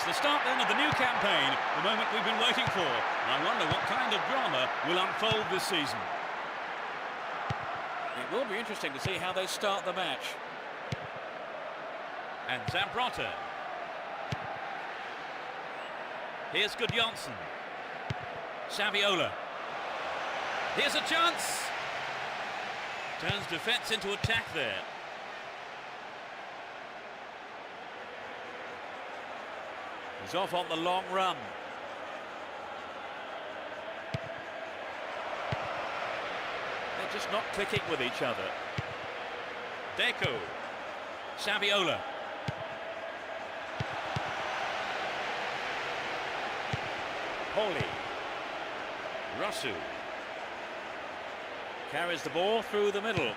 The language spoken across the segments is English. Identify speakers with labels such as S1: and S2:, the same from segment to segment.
S1: It's the start then of the new campaign, the moment we've been waiting for. I wonder what kind of drama will unfold this season. It will be interesting to see how they start the match. And Zambrotta. Here's Gudjonsson. Saviola. Here's a chance. Turns defence into attack there. He's off on the long run. They're just not clicking with each other. Deco. Saviola. Poli. Rusu. Carries the ball through the middle.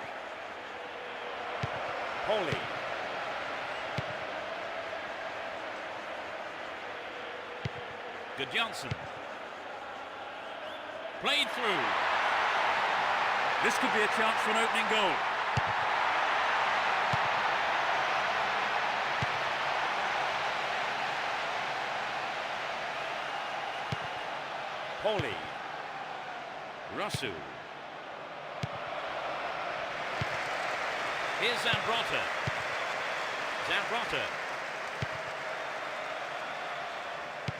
S1: Poli. Gudjonsson. Played through. This could be a chance for an opening goal. Poli. Rusu. Here's Zambrotta. Zambrotta.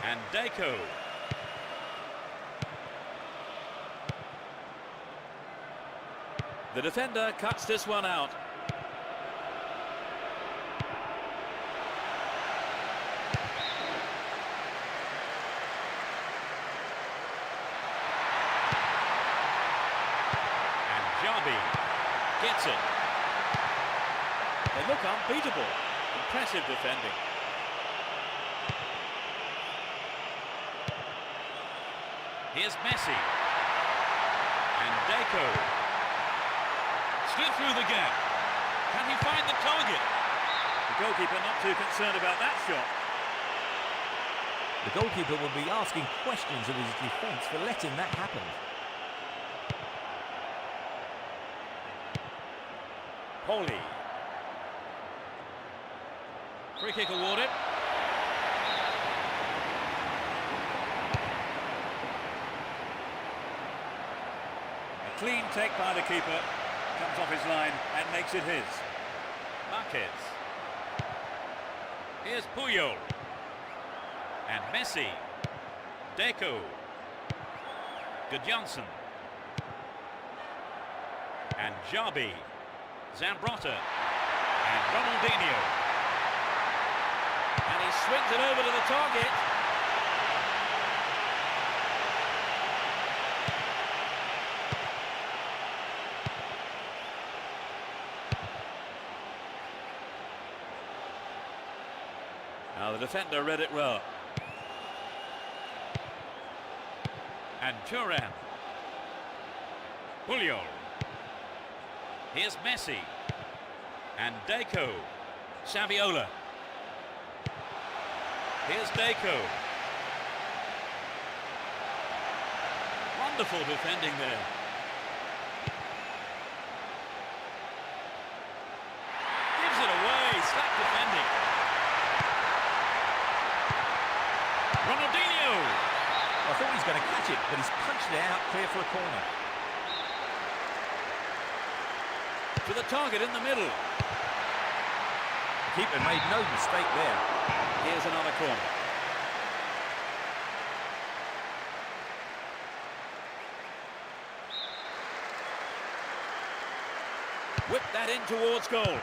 S1: And Deco. The defender cuts this one out. And Jabi gets it. They look unbeatable. Impressive defending. Here's Messi. And Deco. Slid through the gap. Can he find the target? The goalkeeper not too concerned about that shot.
S2: The goalkeeper will be asking questions of his defence for letting that happen.
S1: Poli. Free kick awarded. Clean take by the keeper, comes off his line and makes it his. Marquez. Here's Puyol. And Messi. Deco. Gudjonsson. And Jabi. Zambrotta. And Ronaldinho. And he swings it over to the target. Now the defender read it well. And Turan. Puyol. Here's Messi. And Deco. Saviola. Here's Deco. Wonderful defending there. Gives it away. Slack defending. Ronaldinho.
S2: I thought he was going to catch it, but he's punched it out clear for a corner.
S1: To the target in the middle.
S2: The keeper made no mistake there.
S1: Here's another corner. Whip that in towards goal.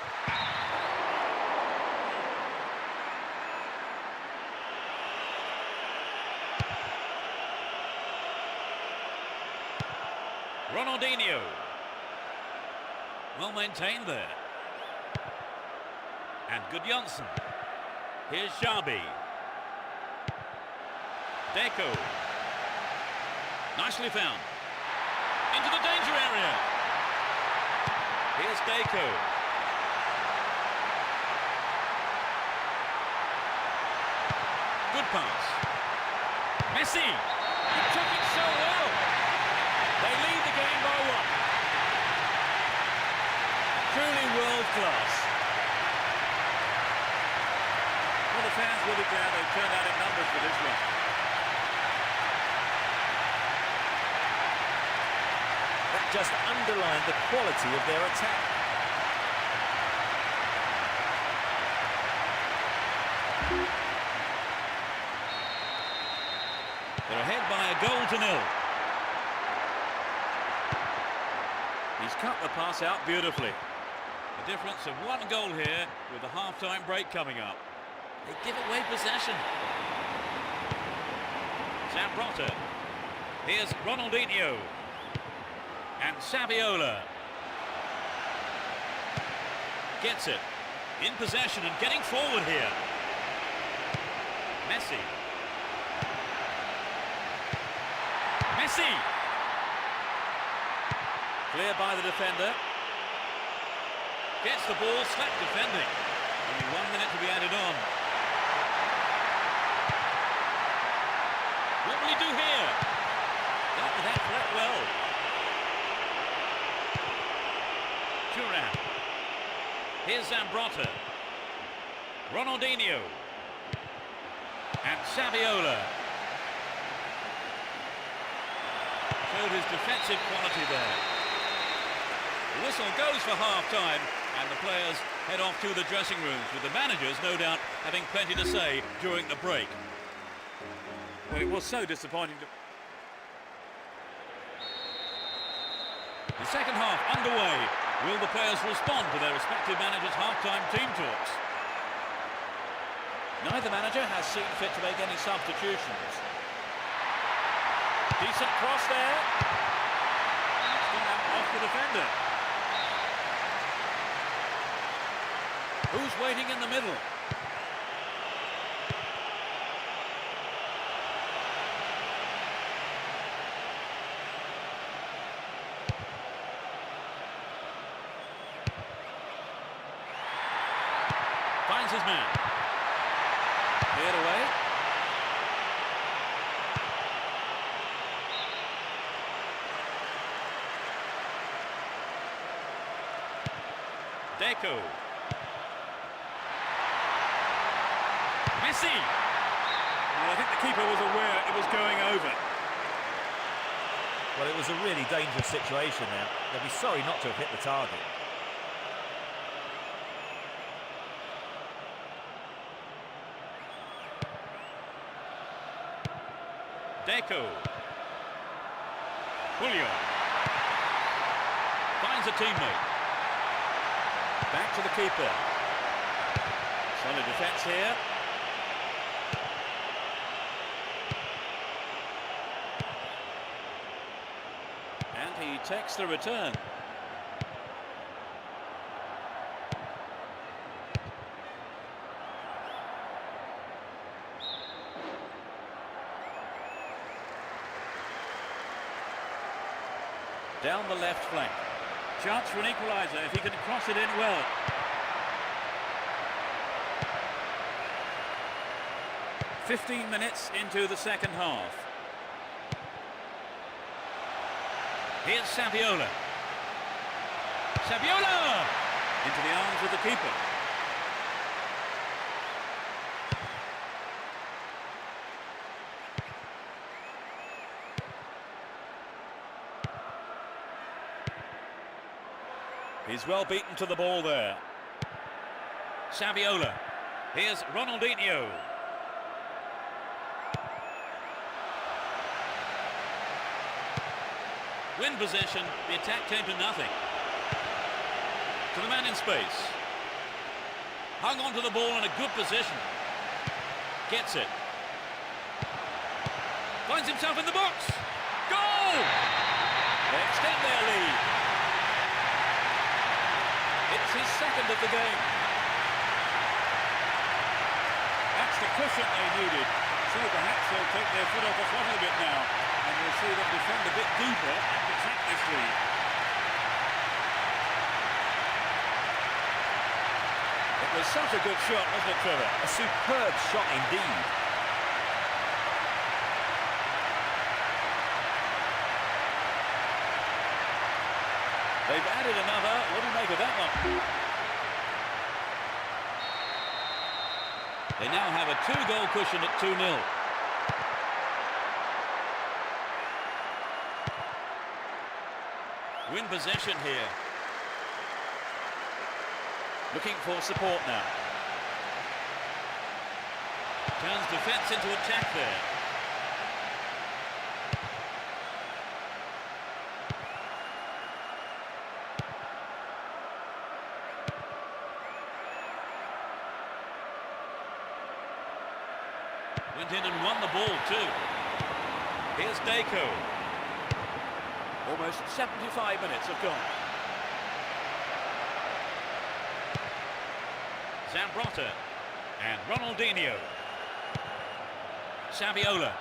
S1: Ronaldinho. Well maintained there. And good Janssen. Here's Xabi. Deco. Nicely found. Into the danger area. Here's Deco. Good pass. Messi. He took it so well. They lead the game by 1. Truly world class. Well, the fans will be glad they've turned out in numbers for this one.
S2: That just underlined the quality of their attack.
S1: They're ahead by a goal to 0. He's cut the pass out beautifully. A difference of 1 goal here with the half-time break coming up. They give away possession. Zambrotta. Here's Ronaldinho. And Saviola. Gets it. In possession and getting forward here. Messi. Messi. Clear by the defender. Gets the ball, slack defending. Only 1 minute to be added on. What will he do here? Dealt with that threat well. Thuram. Here's Zambrotta. Ronaldinho. And Saviola. Showed his defensive quality there. The whistle goes for half-time, and the players head off to the dressing rooms, with the managers, no doubt, having plenty to say during the break. Well, it was so disappointing. The second half underway. Will the players respond to their respective managers' half-time team talks? Neither manager has seen fit to make any substitutions. Decent cross there. And it's gone out off the defender. Who's waiting in the middle? Finds his man. Cleared away. Deco. Messi. Well, I think the keeper was aware it was going over.
S2: Well, it was a really dangerous situation there. They'll be sorry not to have hit the target.
S1: Deco. Julio. Finds a teammate. Back to the keeper. Solid defence here. And he takes the return. Down the left flank. Chance for an equaliser if he can cross it in well. "15 minutes into the second half. Here's Saviola. Saviola! Into the arms of the keeper. He's well beaten to the ball there. Saviola. Here's Ronaldinho. Win possession, the attack came to nothing. To the man in space. Hung on to the ball in a good position. Gets it. Finds himself in the box. Goal! They extend their lead. It's his second of the game. That's the cushion they needed. So perhaps they'll take their foot off the throttle a bit now. And we'll see them defend a bit deeper and protect this lead. It was such a good shot, wasn't it, Trevor?
S2: A superb shot indeed.
S1: They've added another. What do you make of that one? They now have a 2-goal cushion at 2-0. Win possession here. Looking for support now. Turns defence into attack there. Went in and won the ball too. Here's Deco. Almost 75 minutes have gone. Zambrotta and Ronaldinho. Saviola.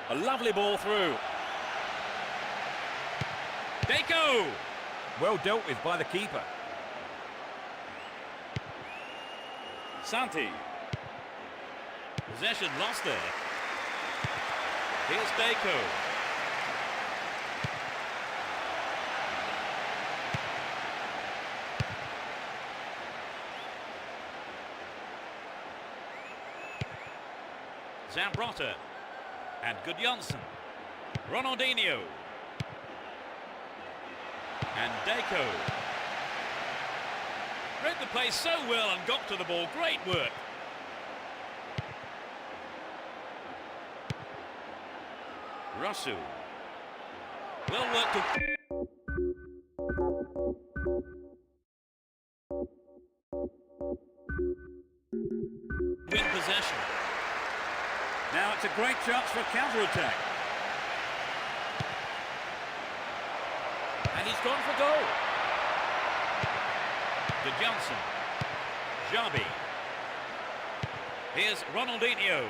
S1: A lovely ball through. Deco!
S2: Well dealt with by the keeper.
S1: Santi. Possession lost there. Here's Deco. Zambrotta and Gudjonsson. Ronaldinho and Deco. Read the play so well and got to the ball. Great work. Russell. Well worked. Win possession. Now it's a great chance for a counter-attack. And he's gone for goal. Gudjonsson. Jabi. Here's Ronaldinho.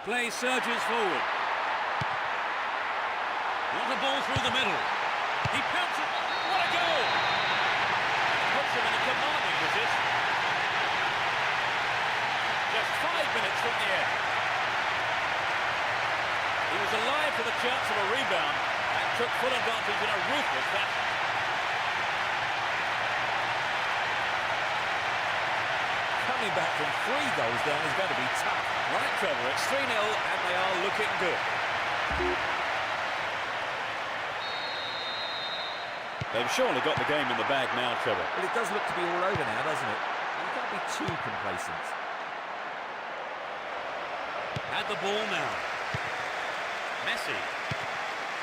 S1: Play surges forward. What a ball through the middle. He pounces. What a goal! Puts him in a commanding position. Just 5 minutes from the end. He was alive for the chance of a rebound and took full advantage in a ruthless fashion.
S2: Coming back from 3 goals down is going to be tough.
S1: Right, Trevor, it's 3-0 and they are looking good. They've surely got the game in the bag now, Trevor.
S2: Well, it does look to be all over now, doesn't it? You can't be too complacent.
S1: Had the ball now. Messi.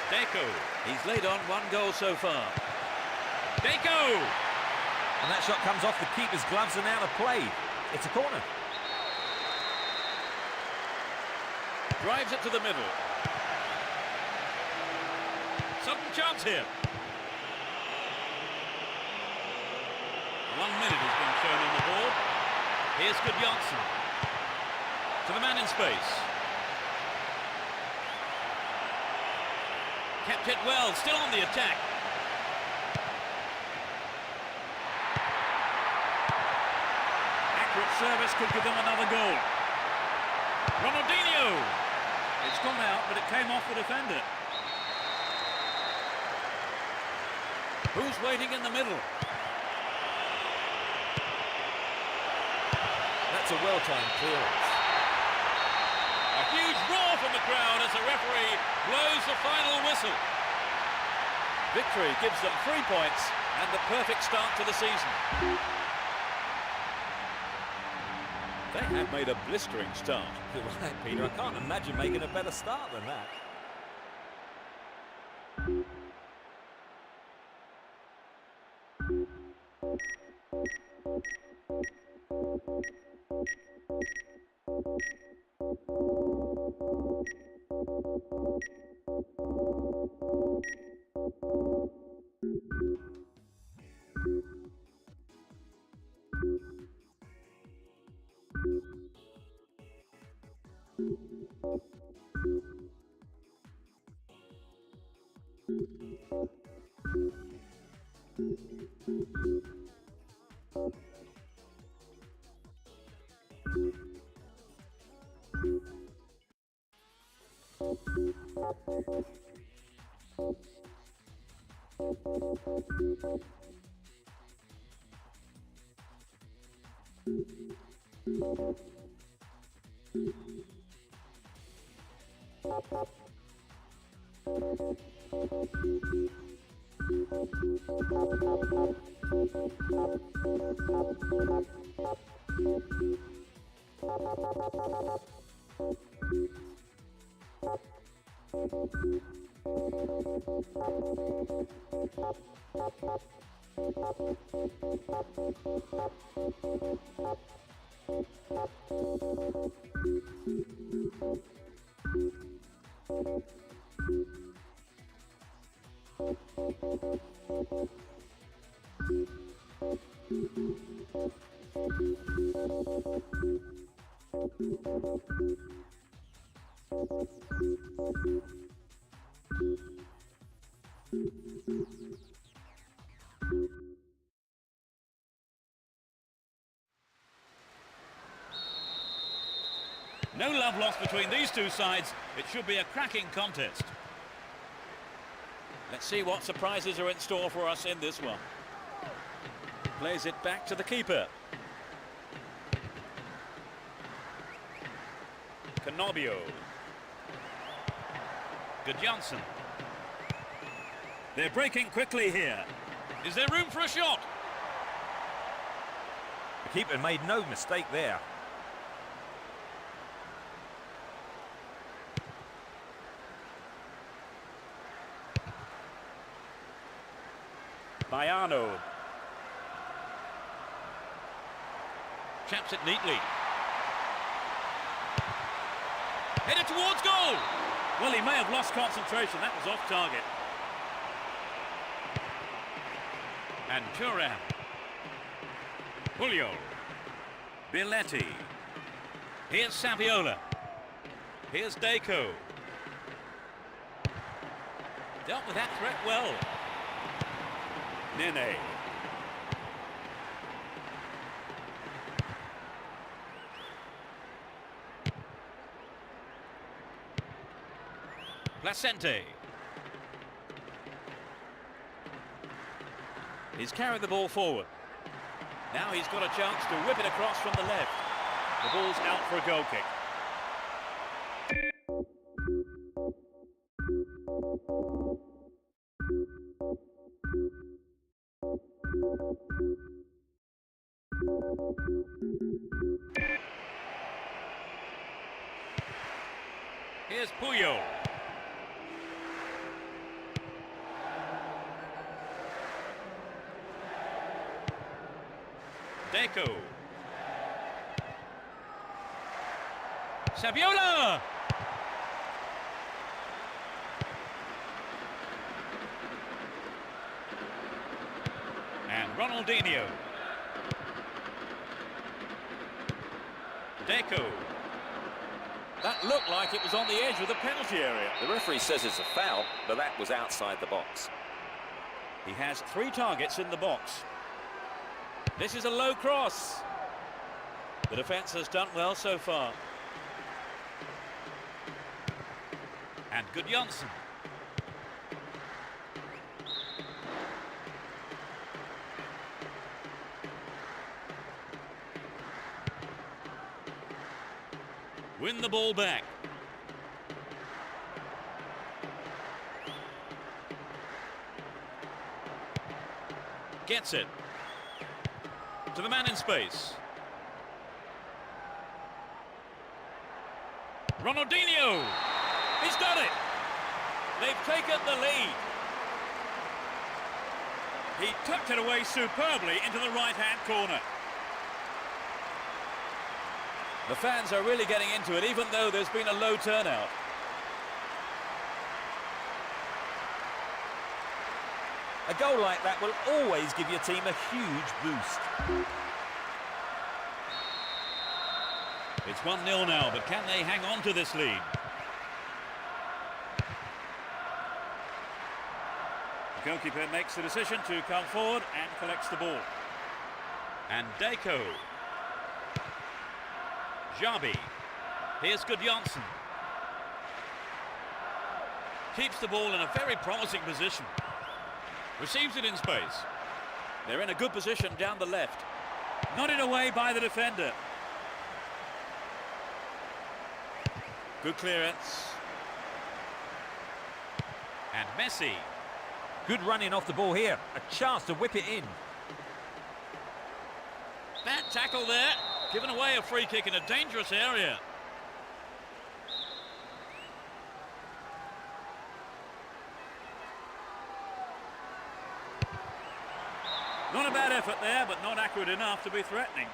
S1: Deco. He's laid on 1 goal so far. Deco!
S2: And that shot comes off the keeper's gloves and out of play. It's a corner.
S1: Drives it to the middle. Sudden chance here. 1 minute has been shown on the board. Here's Gudjonsson. To the man in space. Kept it well, still on the attack. service could give them another goal. Ronaldinho! It's gone out, but it came off the defender. Who's waiting in the middle?
S2: That's a well-timed clearance.
S1: A huge roar from the crowd as the referee blows the final whistle. Victory gives them 3 points and the perfect start to the season. They have made a blistering start.
S2: You're right, Peter. I can't imagine making a better start than that.
S1: No love lost between these two sides. It should be a cracking contest. Let's see what surprises are in store for us in this one. Plays it back to the keeper. Canobio. Gudjonsson. They're breaking quickly here. Is there room for a shot?
S2: The keeper made no mistake there.
S1: Baiano. Chaps it neatly. Headed towards goal. Well, he may have lost concentration. That was off target. And Thuram. Julio. Biletti. Here's Saviola. Here's Deco. Dealt with that threat well. Nene. Placente. He's carried the ball forward. Now he's got a chance to whip it across from the left. The ball's out for a goal kick. Here's Puyol. Deco. Saviola! And Ronaldinho. Deco. That looked like it was on the edge of the penalty area.
S3: The referee says it's a foul, but that was outside the box.
S1: He has 3 targets in the box. This is a low cross. The defence has done well so far. And good Janssen. Win the ball back. Gets it. To the man in space. Ronaldinho. He's done it. They've taken the lead. He tucked it away superbly into the right-hand corner. The fans are really getting into it, even though there's been a low turnout.
S2: A goal like that will always give your team a huge boost.
S1: It's 1-0 now, but can they hang on to this lead? The goalkeeper makes the decision to come forward and collects the ball. And Deco. Xabi. Here's good Janssen. Keeps the ball in a very promising position. Receives it in space. They're in a good position down the left. Nodded away by the defender. Good clearance. And Messi.
S2: Good running off the ball here. A chance to whip it in.
S1: Bad tackle there. Giving away a free kick in a dangerous area. Not a bad effort there, but not accurate enough to be threatening.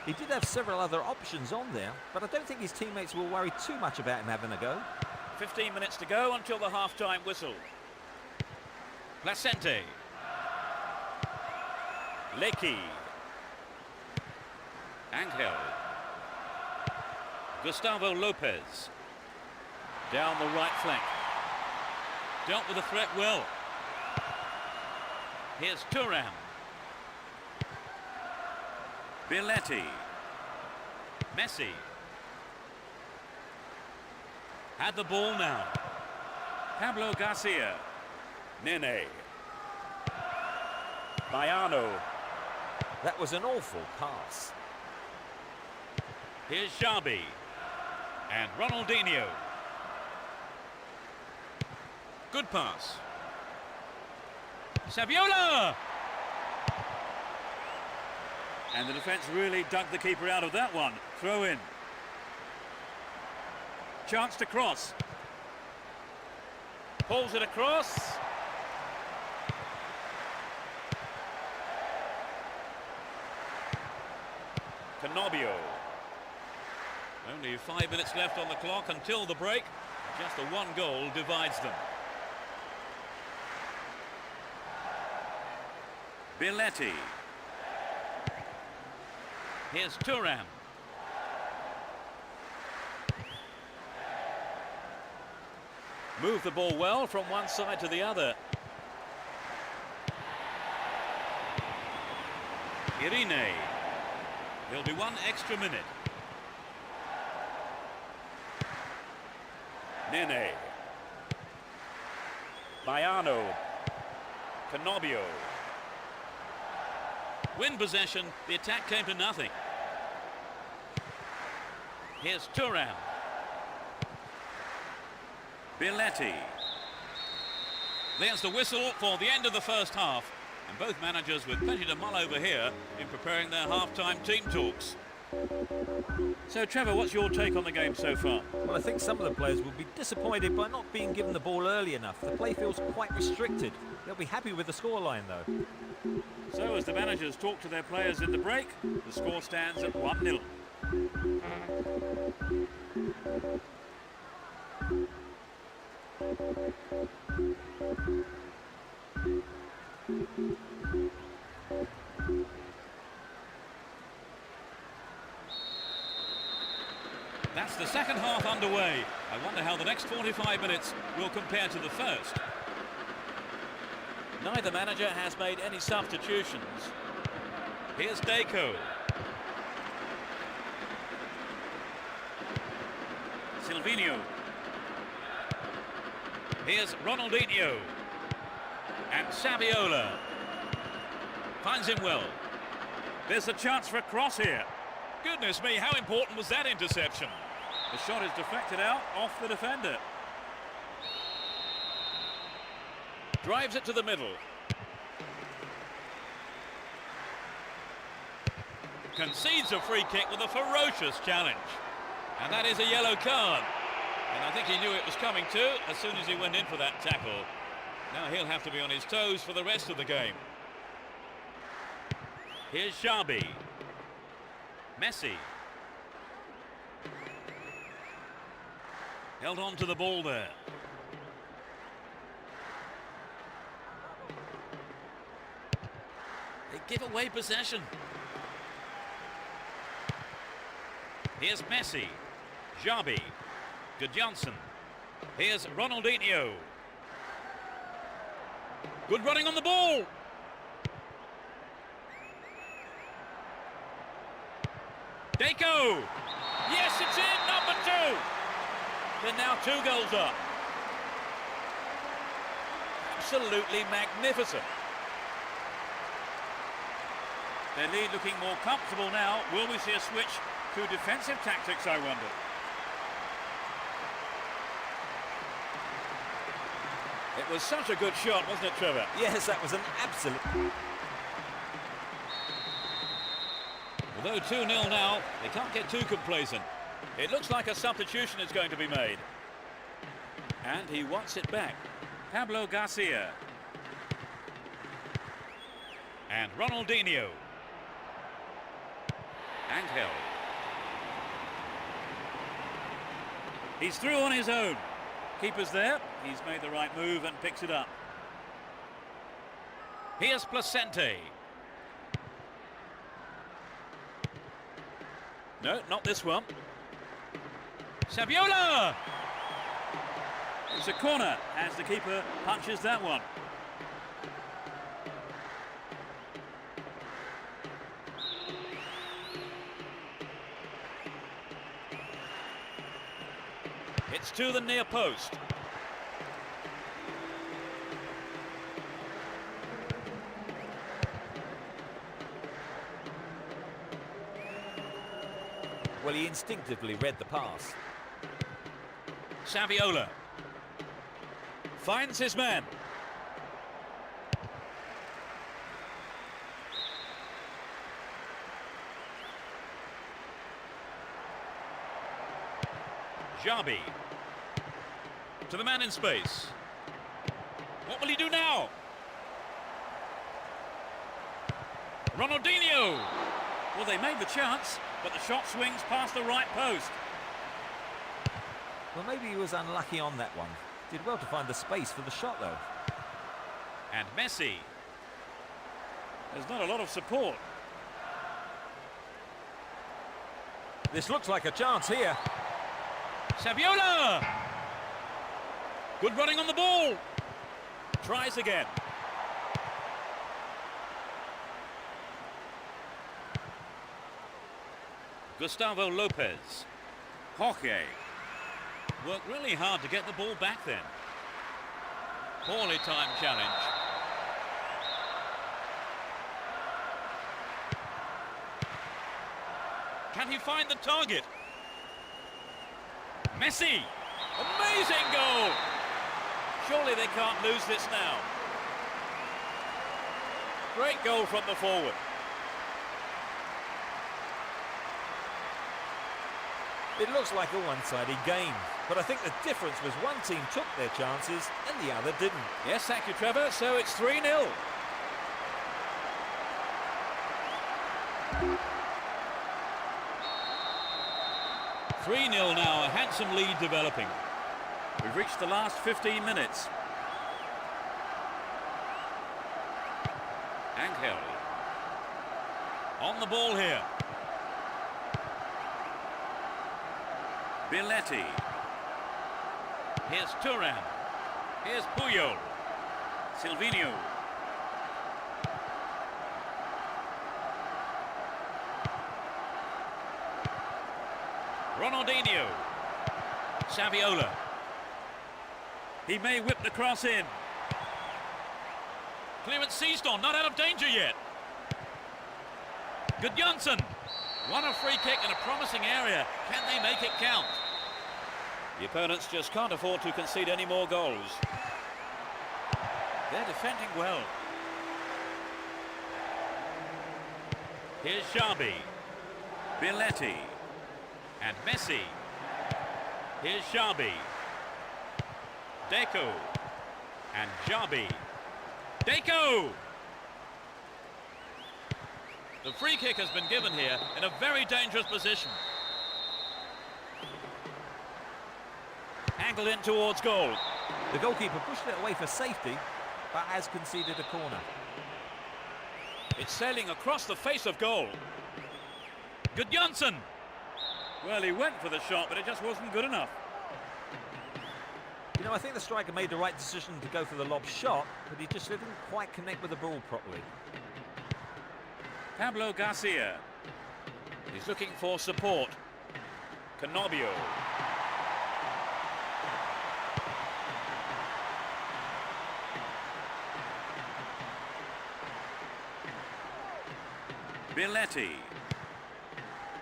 S2: He did have several other options on there, but I don't think his teammates will worry too much about him having a go.
S1: 15 minutes to go until the half-time whistle. Placente. Lecky. Angel. Gustavo Lopez. Down the right flank. Dealt with the threat well. Here's Thuram. Billetti. Messi. Had the ball now. Pablo Garcia. Nene. Baiano.
S2: That was an awful pass.
S1: Here's Xabi. And Ronaldinho. Good pass. Saviola! And the defence really dug the keeper out of that one. Throw in. Chance to cross. Pulls it across. Canobio. Only 5 minutes left on the clock until the break. Just the one goal divides them. Billetti. Here's Thuram. Move the ball well from one side to the other. Irene. There'll be one extra minute. Nene. Baiano. Canobio. Win possession, the attack came to nothing. Here's Thuram. Billetti. There's the whistle for the end of the first half, and both managers with plenty to mull over here in preparing their half-time team talks. So, Trevor, what's your take on the game so far?
S2: Well, I think some of the players will be disappointed by not being given the ball early enough. The play feels quite restricted. They'll be happy with the scoreline, though.
S1: So, as the managers talk to their players in the break, the score stands at 1-0. That's the second half underway. I wonder how the next 45 minutes will compare to the first. Neither manager has made any substitutions. Here's Deco. Silvinho. Here's Ronaldinho. And Saviola. Finds him well. There's a chance for a cross here. Goodness me, how important was that interception? The shot is deflected out off the defender. Drives it to the middle. Concedes a free kick with a ferocious challenge. And that is a yellow card. And I think he knew it was coming too as soon as he went in for that tackle. Now he'll have to be on his toes for the rest of the game. Here's Xabi. Messi. Held on to the ball there. They give away possession. Here's Messi. Xabi. Johnson. Here's Ronaldinho. Good running on the ball. Deco. Yes, it's in, number 2. They're now 2 goals up. Absolutely magnificent. Their lead looking more comfortable now. Will we see a switch to defensive tactics, I wonder? It was such a good shot, wasn't it, Trevor?
S2: Yes, that was an absolute...
S1: Although 2-0 now, they can't get too complacent. It looks like a substitution is going to be made. And he wants it back. Pablo Garcia. And Ronaldinho. Angel. He's through on his own. Keeper's there. He's made the right move and picks it up. Here's Placente. No, not this one. Saviola! It's a corner as the keeper punches that one. It's to the near post.
S2: Well, he instinctively read the pass.
S1: Saviola finds his man. Xabi to the man in space. What will he do now? Ronaldinho. Well, they made the chance, but the shot swings past the right post.
S2: Well, maybe he was unlucky on that one. Did well to find the space for the shot, though.
S1: And Messi. There's not a lot of support.
S2: This looks like a chance here.
S1: Saviola! Good running on the ball. Tries again. Gustavo Lopez. Jorge. Worked really hard to get the ball back then. Poorly timed challenge. Can he find the target? Messi! Amazing goal! Surely they can't lose this now. Great goal from the forward.
S2: It looks like a one-sided game, but I think the difference was one team took their chances and the other didn't.
S1: Yes, thank you, Trevor. So it's 3-0. Now, a handsome lead developing. We've reached the last 15 minutes. Angel. On the ball here. Billetti. Here's Turan. Here's Puyol. Silvinho. Ronaldinho. Saviola. He may whip the cross in. Clearance seized on, not out of danger yet. Gudjonsson. Won a free kick in a promising area. Can they make it count? The opponents just can't afford to concede any more goals. They're defending well. Here's Xabi. Billetti. And Messi. Here's Xabi. Deco. And Xabi. Deco! The free kick has been given here in a very dangerous position. Angled in towards goal.
S2: The goalkeeper pushed it away for safety, but has conceded a corner.
S1: It's sailing across the face of goal. Gudjonsson. Well, he went for the shot, but it just wasn't good enough.
S2: You know, I think the striker made the right decision to go for the lob shot, but he just didn't quite connect with the ball properly.
S1: Pablo Garcia. He's looking for support. Canobio. Billetti.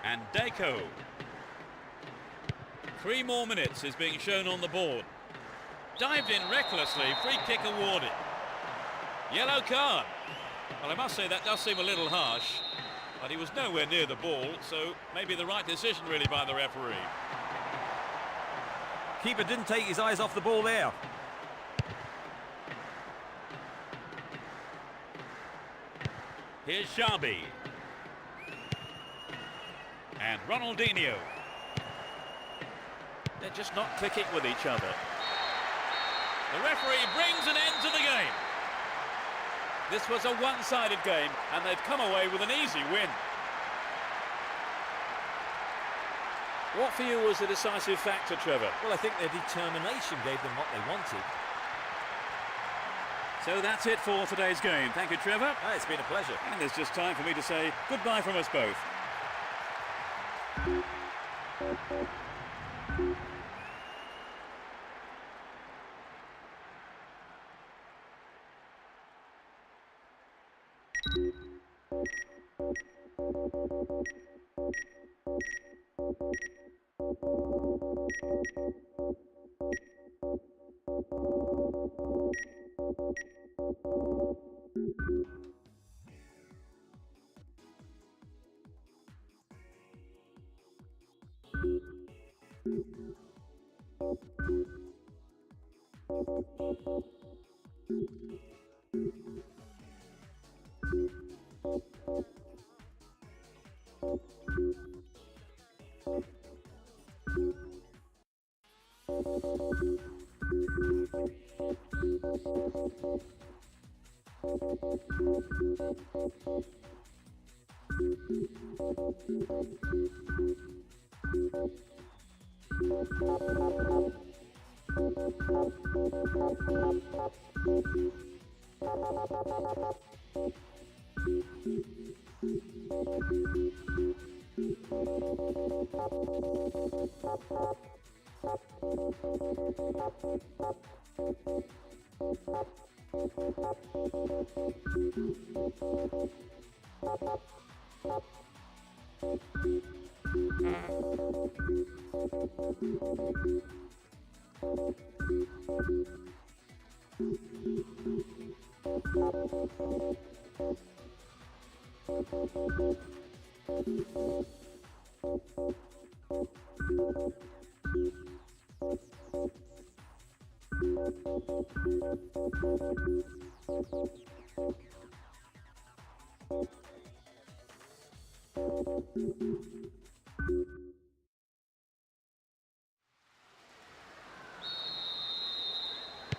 S1: And Deco. 3 more minutes is being shown on the board. Dived in recklessly, free kick awarded. Yellow card. Well, I must say that does seem a little harsh, but he was nowhere near the ball, so maybe the right decision really by the referee.
S2: Keeper didn't take his eyes off the ball there.
S1: Here's Xabi. And Ronaldinho. They're just not clicking with each other. The referee brings an end to the game. This was a one-sided game, and they've come away with an easy win. What for you was the decisive factor, Trevor?
S2: Well, I think their determination gave them what they wanted.
S1: So that's it for today's game. Thank you, Trevor.
S2: Oh, it's been a pleasure.
S1: And there's just time for me to say goodbye from us both.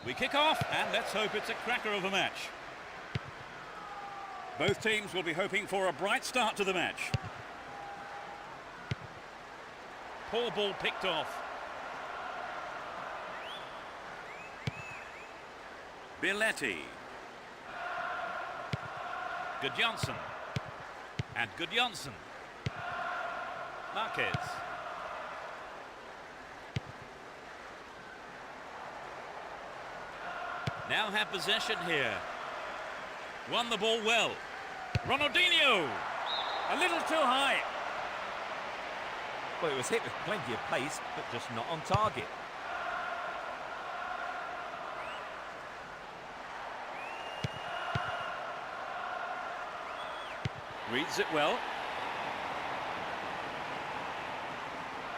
S1: We kick off, and let's hope it's a cracker of a match. Both teams will be hoping for a bright start to the match. Poor ball picked off. Billetti. Gudjonsson. And Gudjonsson. Marquez. Now have possession here. Won the ball well. Ronaldinho! A little too high.
S2: Well, it was hit with plenty of pace, but just not on target.
S1: Reads it well.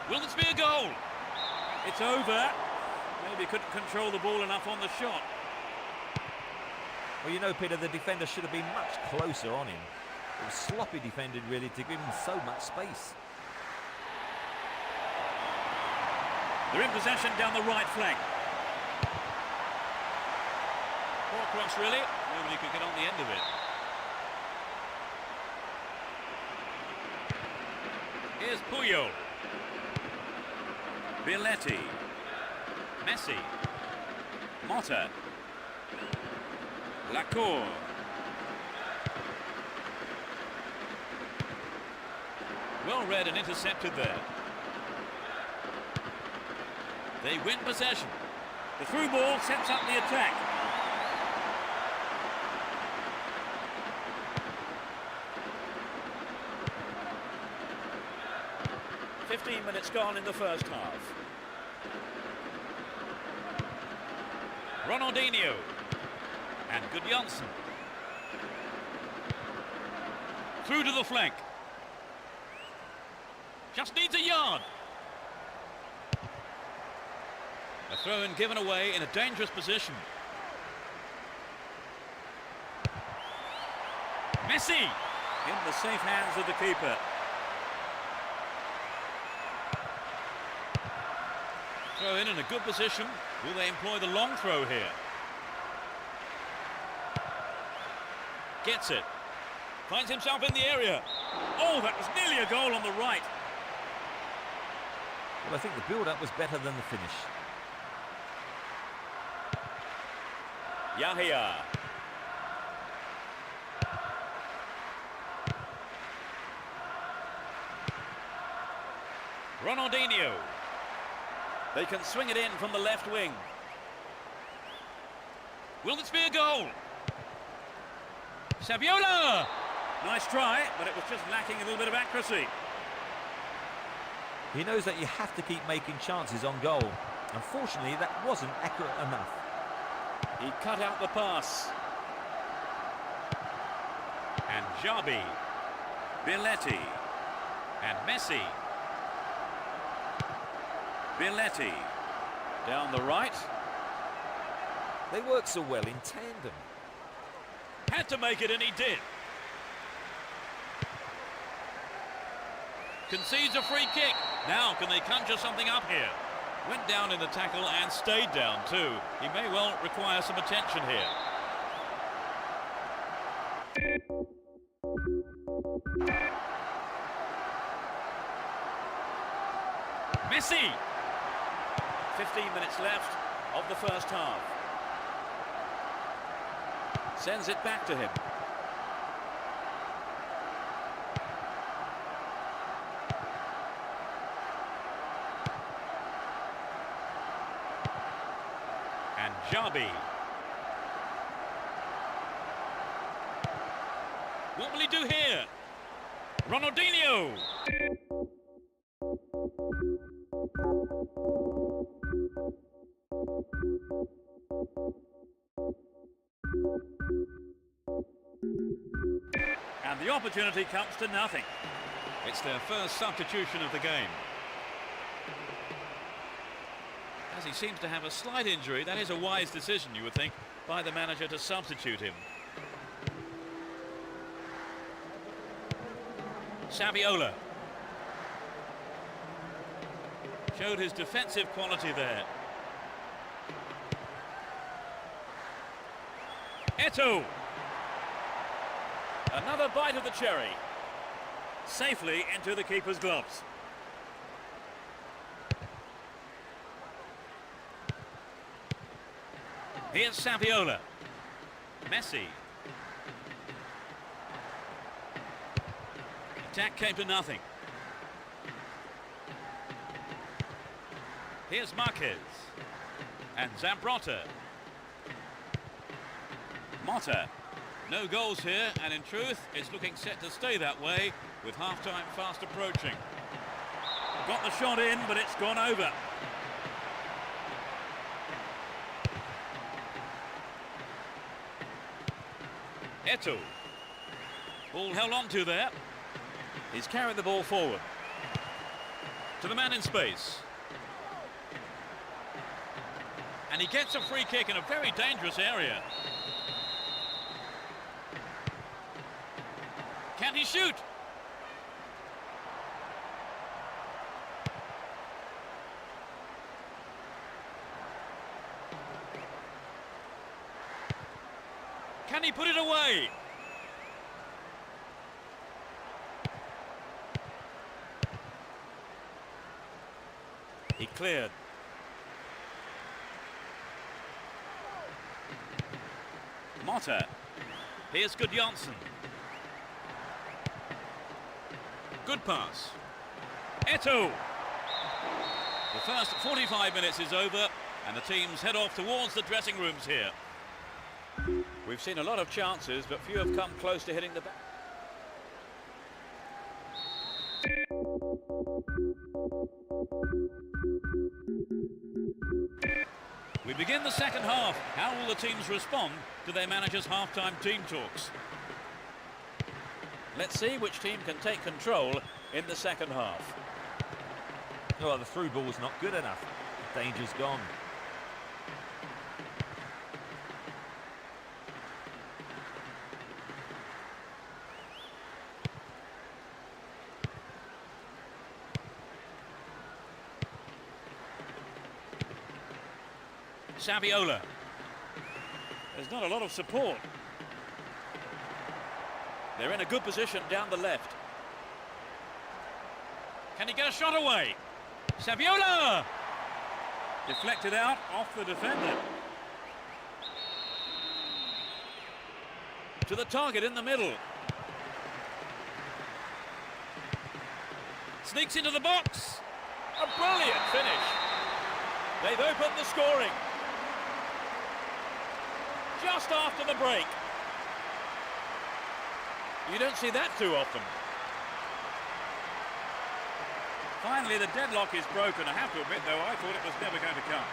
S1: Will this be a goal? It's over. Maybe couldn't control the ball enough on the shot.
S2: Well, you know, Peter, the defender should have been much closer on him. It was sloppy defended, really, to give him so much space.
S1: They're in possession down the right flank. Poor cross, really. Nobody could get on the end of it. Here's Puyol. Villetti. Messi. Motta. Lacour. Well read and intercepted there. They win possession. The through ball sets up the attack. "15 minutes gone in the first half. Ronaldinho. And Gudjonsson. Through to the flank. Just needs a yard. A throw-in given away in a dangerous position. Messi! In the safe hands of the keeper. Throw in a good position. Will they employ the long throw here? Gets it. Finds himself in the area. Oh, that was nearly a goal on the right.
S2: Well, I think the build-up was better than the finish.
S1: Yahia. Ronaldinho. They can swing it in from the left wing. Will this be a goal? Saviola! Nice try, but it was just lacking a little bit of accuracy.
S2: He knows that you have to keep making chances on goal. Unfortunately, that wasn't accurate enough.
S1: He cut out the pass. And Jabi. Villetti. And Messi. Villetti. Down the right.
S2: They work so well in tandem.
S1: Had to make it, and he did. Concedes a free kick. Now, can they conjure something up here? Went down in the tackle and stayed down too. He may well require some attention here. Messi! 15 minutes left of the first half. Sends it back to him. And Jabi. What will he do here? Ronaldinho! And the opportunity comes to nothing. It's their first substitution of the game. As he seems to have a slight injury, that is a wise decision, you would think, by the manager to substitute him. Saviola. Showed his defensive quality there. Eto'o. Another bite of the cherry. Safely into the keeper's gloves. Here's Saviola. Messi. Attack came to nothing. Here's Marquez. And Zambrotta. Motta. No goals here, and in truth, it's looking set to stay that way with half-time fast approaching. Got the shot in, but it's gone over. Eto'o. Ball held on to there. He's carried the ball forward. To the man in space. And he gets a free kick in a very dangerous area. Can he shoot? Can he put it away? He cleared. Motta. Here's Gudjonsson. Good pass. Eto'o. The first 45 minutes is over and the teams head off towards the dressing rooms here. We've seen a lot of chances, but few have come close to hitting the back. We begin the second half. How will the teams respond to their manager's half-time team talks? Let's see which team can take control in the second half.
S2: Well, the through ball's not good enough. The danger's gone.
S1: Saviola. There's not a lot of support. They're in a good position down the left. Can he get a shot away? Saviola! Deflected out off the defender. To the target in the middle. Sneaks into the box. A brilliant finish. They've opened the scoring. Just after the break. You don't see that too often. Finally, the deadlock is broken. I have to admit, though, I thought it was never going to come.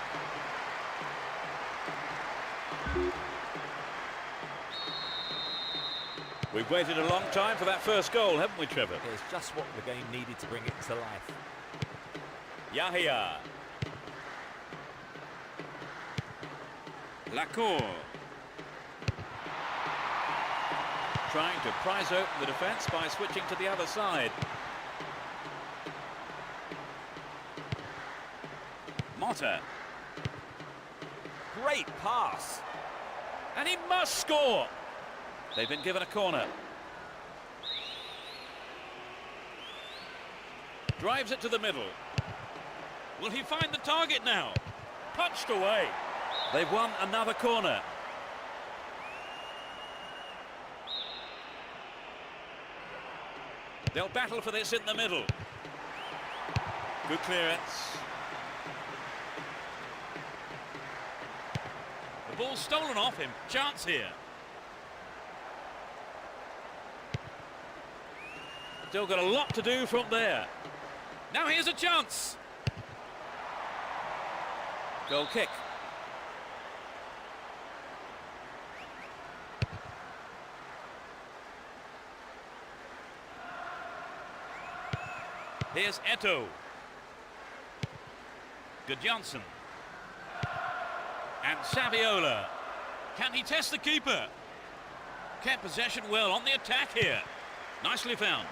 S1: We've waited a long time for that first goal, haven't we, Trevor?
S2: It's just what the game needed to bring it to life.
S1: Yahia. Lacour. Trying to prise open the defence by switching to the other side. Motta.
S2: Great pass.
S1: And he must score. They've been given a corner. Drives it to the middle. Will he find the target now? Punched away. They've won another corner. They'll battle for this in the middle. Good clearance. The ball's stolen off him. Chance here. Still got a lot to do from there. Now here's a chance. Goal kick. Here's Eto'o. Gudjonsson. And Saviola. Can he test the keeper? Kept possession well on the attack here. Nicely found.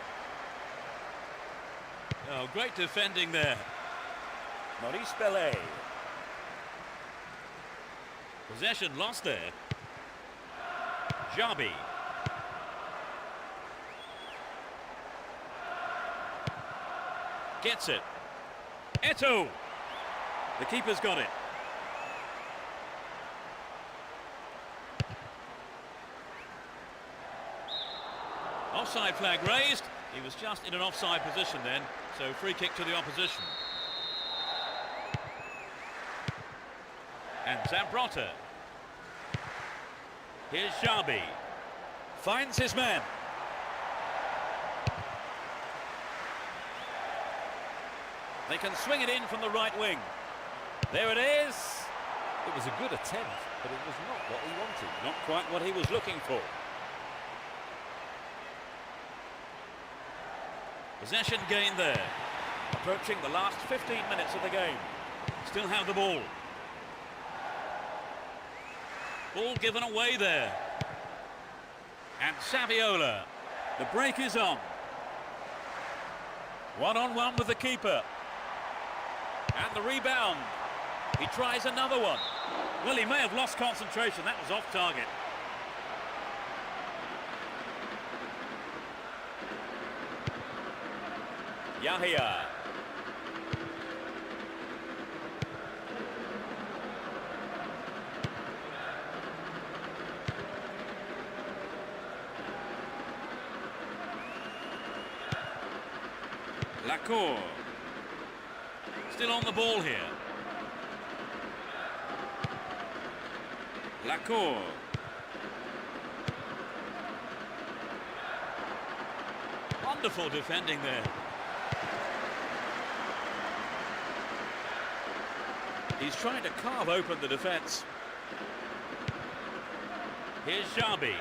S1: Oh, great defending there. Maurice Bellet. Possession lost there. Jabi. Gets it. Eto'o. The keeper's got it. Offside flag raised. He was just in an offside position then, so free kick to the opposition. And Zambrotta. Here's Xabi. Finds his man. They can swing it in from the right wing. There it is.
S2: It was a good attempt, but it was not what he wanted.
S1: Not quite what he was looking for. Possession gained there. Approaching the last 15 minutes of the game. Still have the ball. Ball given away there. And Saviola. The break is on. One-on-one with the keeper. And the rebound. He tries another one. Well, he may have lost concentration. That was off target. Yahia. Lacour. Still on the ball here. Lacour. Wonderful defending there. He's trying to carve open the defence. Here's Xabi.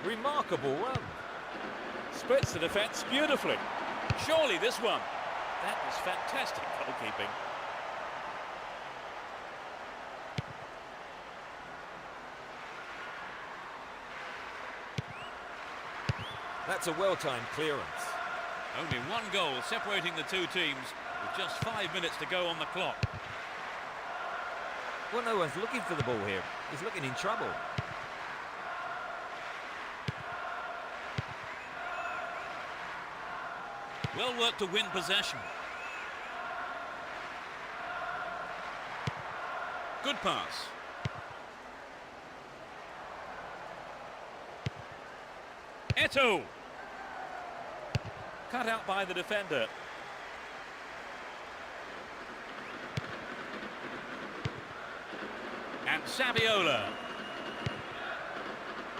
S2: Remarkable run.
S1: Splits the defence beautifully. Surely this one. That was fantastic goalkeeping.
S2: That's a well-timed clearance.
S1: Only one goal separating the two teams with just 5 minutes to go on the clock.
S2: Well, no one's looking for the ball here. He's looking in trouble.
S1: Well worked to win possession. Good pass. Eto'o. Cut out by the defender. And Saviola.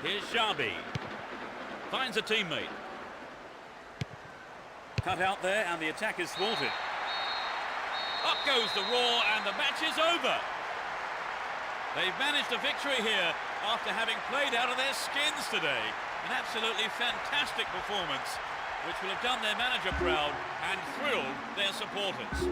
S1: Here's Xabi. Finds a teammate. Cut out there and the attack is thwarted. Up goes the roar and the match is over. They've managed a victory here after having played out of their skins today. An absolutely fantastic performance, which will have done their manager proud and thrilled their supporters.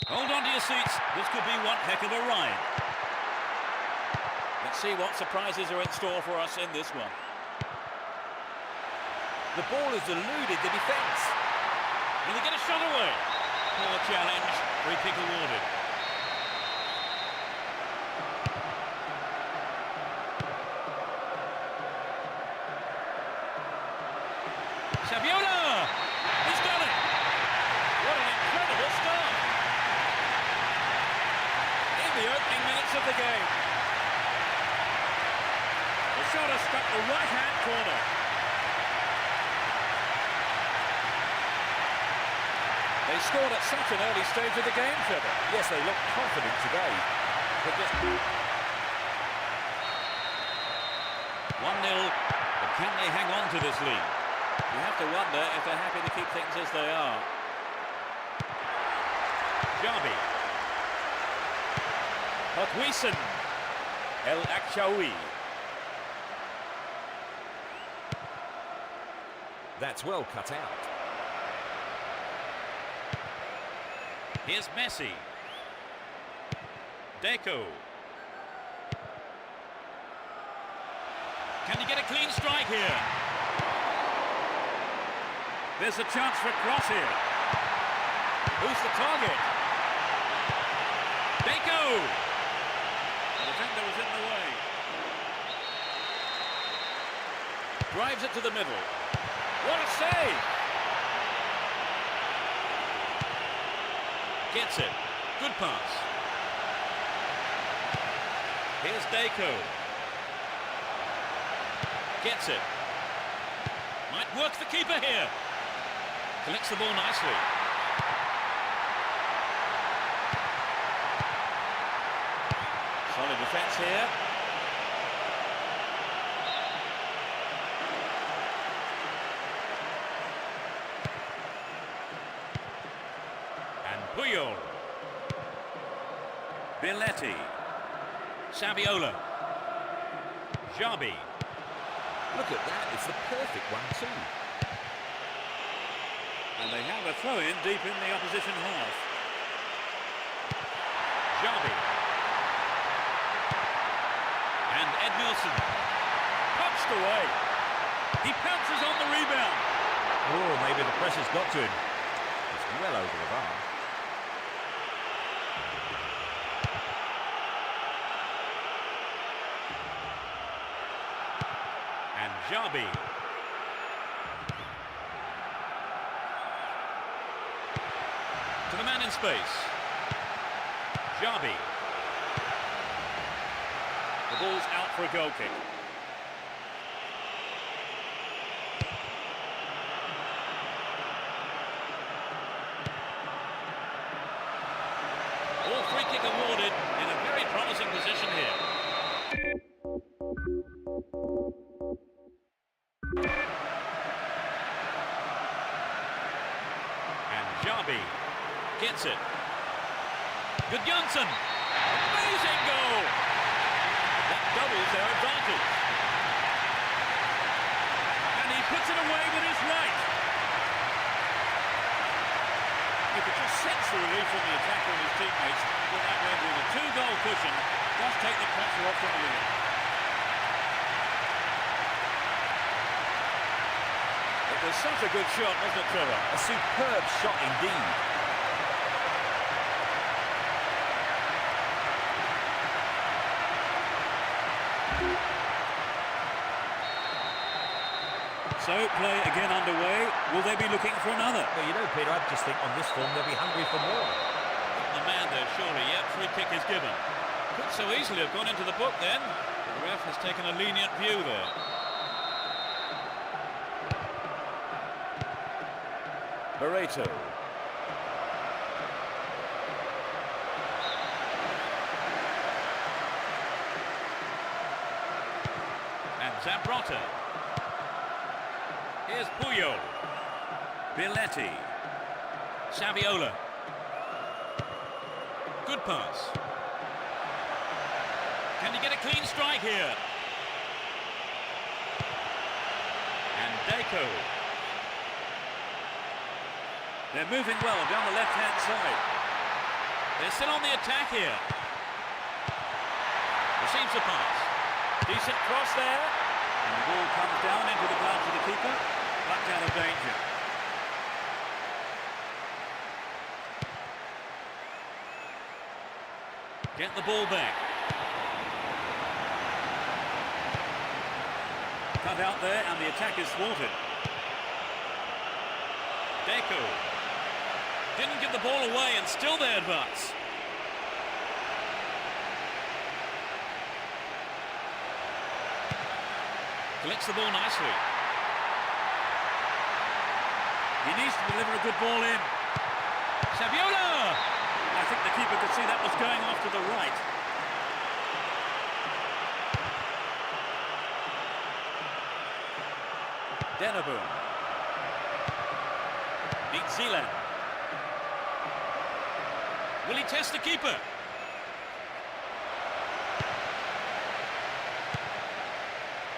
S1: Hold on to your seats. This could be one heck of a ride. Let's see what surprises are in store for us in this one.
S2: The ball has eluded the defence.
S1: Will he get a shot away? Poor challenge. Free kick awarded. Saviola! He's done it! pace of the game. The shot has struck the right-hand corner. They scored at such an early stage of the game, Trevor.
S2: Yes, they look confident today. But just
S1: 1-0, but can they hang on to this lead? You have to wonder if they're happy to keep things as they are. Jabi. Hotwison. El Akshawi.
S2: that's well cut out.
S1: Here's Messi. Deco. Can he get a clean strike here? There's a chance for a cross here. Who's the target? Deco! The defender was in the way. Drives it to the middle. What a save! Gets it. Good pass. Here's Deco. Gets it. Might work the keeper here. Collects the ball nicely. Solid defence here. And Puyol. Billetti. Saviola. Jabi.
S2: Look at that, it's the perfect one too.
S1: And they have a throw-in deep in the opposition half. Jabi. And Edmilson. Punched away. He pounces on the rebound.
S2: Oh, maybe the pressure's got to him. It's well over the bar.
S1: And Jabi. To the man in space. Jabi. The ball's out for a goal kick. All free kick awarded in a very promising position here. And Jabi gets it. Good Janssen. Amazing goal. That doubles their advantage. And he puts it away with his right. You could just sense the relief from the attacker and his teammates when that went with a two-goal cushion. Just take the pressure off from the lead. It was such a good shot, wasn't it, Trevor?
S2: A superb shot indeed.
S1: So, play again underway. Will they be looking for another?
S2: Well, you know, Peter, I just think on this form they'll be hungry for more.
S1: The man there, surely. Yep, free kick is given. Could so easily have gone into the book then. The ref has taken a lenient view there. Barreto. And Zambrota. Here's Puyol. Billetti. Saviola. Good pass. Can he get a clean strike here? And Deco. They're moving well down the left-hand side. They're still on the attack here. Receives the pass. Decent cross there. And the ball comes down into the gloves of the keeper. Back out of danger. Get the ball back. Cut out there and the attack is thwarted. Deco. Didn't give the ball away and still they advance. Collects the ball nicely. He needs to deliver a good ball in. Saviola! I think the keeper could see that was going off to the right. Deneboom. Beats Zealand. Will he test the keeper?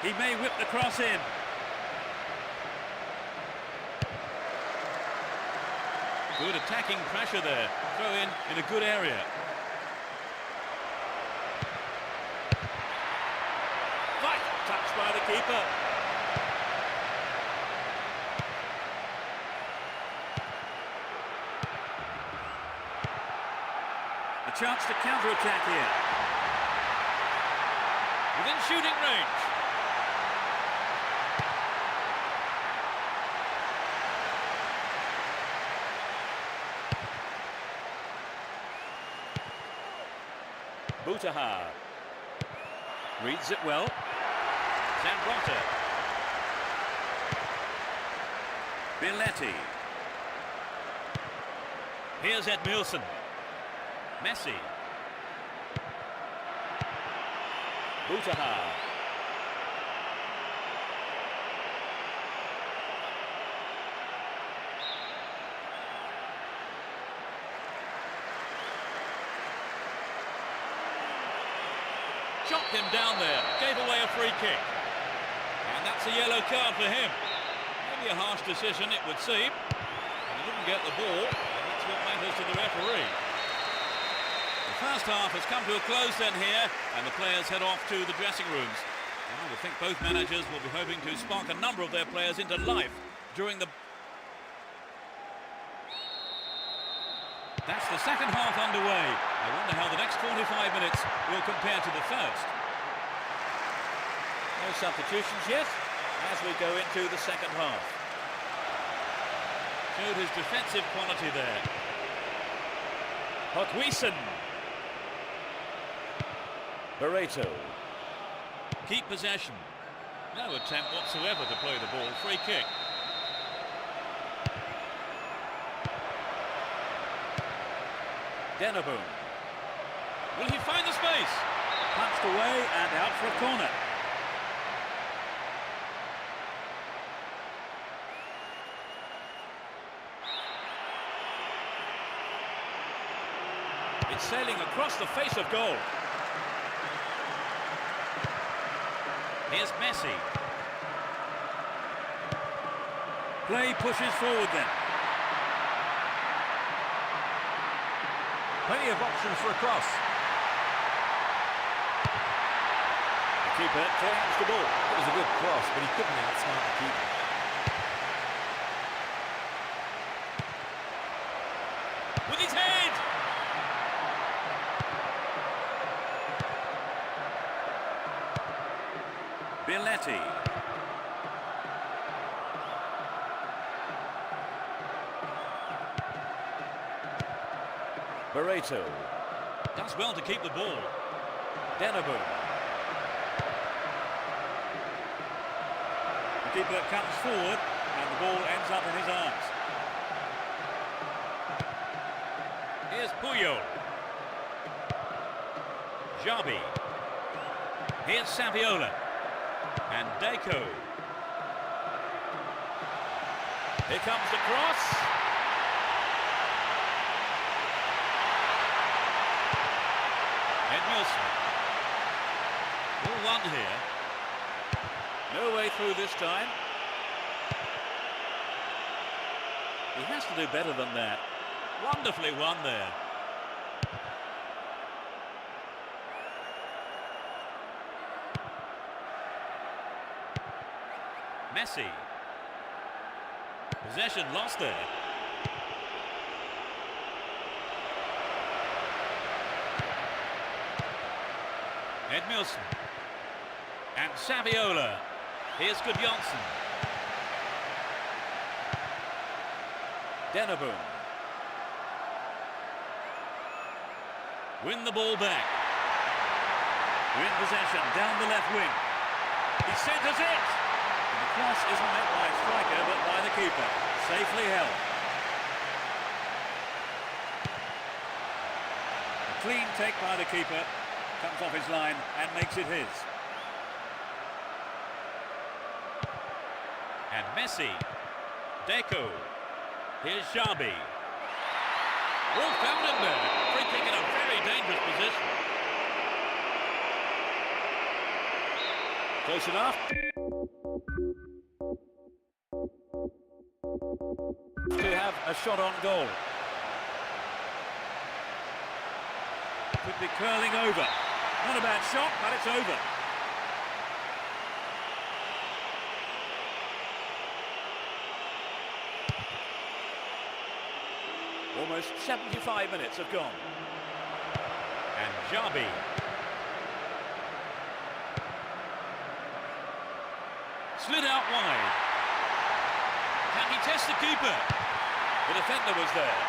S1: He may whip the cross in. Good attacking pressure there. Throw in a good area. Vital touch by the keeper. A chance to counter-attack here. Within shooting range. Butaha reads it well. Zambrotta. Biletti. Here's Edmilson. Messi. Butaha. Chopped him down there, gave away a free kick. And that's a yellow card for him. Maybe a harsh decision, it would seem. And he didn't get the ball, and that's what matters to the referee. The first half has come to a close then here, and the players head off to the dressing rooms. And I would think both managers will be hoping to spark a number of their players into life during the... That's the second half underway. I wonder how the next 45 minutes will compare to the first. No substitutions yet as we go into the second half. Showed his defensive quality there. Hotwiessen. Barreto. Keep possession. No attempt whatsoever to play the ball. Free kick. Deneboom. Will he find the space? Punched away and out for a corner. It's sailing across the face of goal. Here's Messi. Play pushes forward then.
S2: Plenty of options for a cross.
S1: The keeper turns the ball.
S2: It was a good cross, but he couldn't outsmart the keeper.
S1: With his head! Biletti. Barreto. Does well to keep the ball. Deneboom. The keeper comes forward and the ball ends up in his arms. Here's Puyol. Jabi. Here's Saviola. And Deco. Here comes the cross. Edmilson. All one here. No way through this time. He has to do better than that. Wonderfully won there. Messi. Possession lost there. Edmilson. And Saviola. Here's Gudjonsson. Deneboom. Win the ball back. We're in possession down the left wing. He centres it! And the cross isn't met by a striker, but by the keeper. Safely held. A clean take by the keeper. Comes off his line and makes it his. And Messi. Deco. Here's Xabi. Oh, found him there. Free kick in a very dangerous position. Close enough. To have a shot on goal. Could be curling over. Not a bad shot, but it's over. Almost 75 minutes have gone. And Xabi. Slid out wide. Can he test the keeper? The defender was there.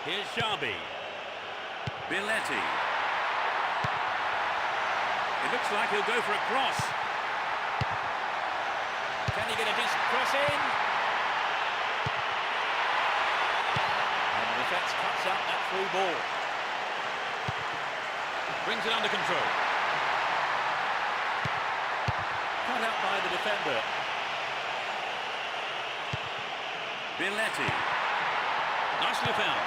S1: Here's Xabi. Billetti. It looks like he'll go for a cross. Can he get a decent cross in? And the defence cuts out that through ball. Brings it under control. Cut out by the defender. Billetti. Nicely found.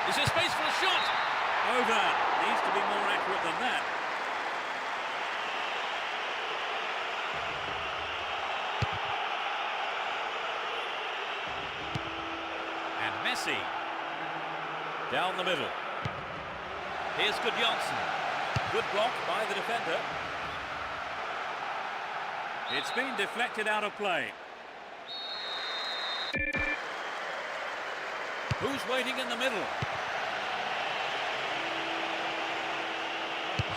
S1: Is there space for a shot? Over. Needs to be more accurate than that. And Messi. Down the middle. Here's Gudjonsson. Good block by the defender. It's been deflected out of play. Who's waiting in the middle?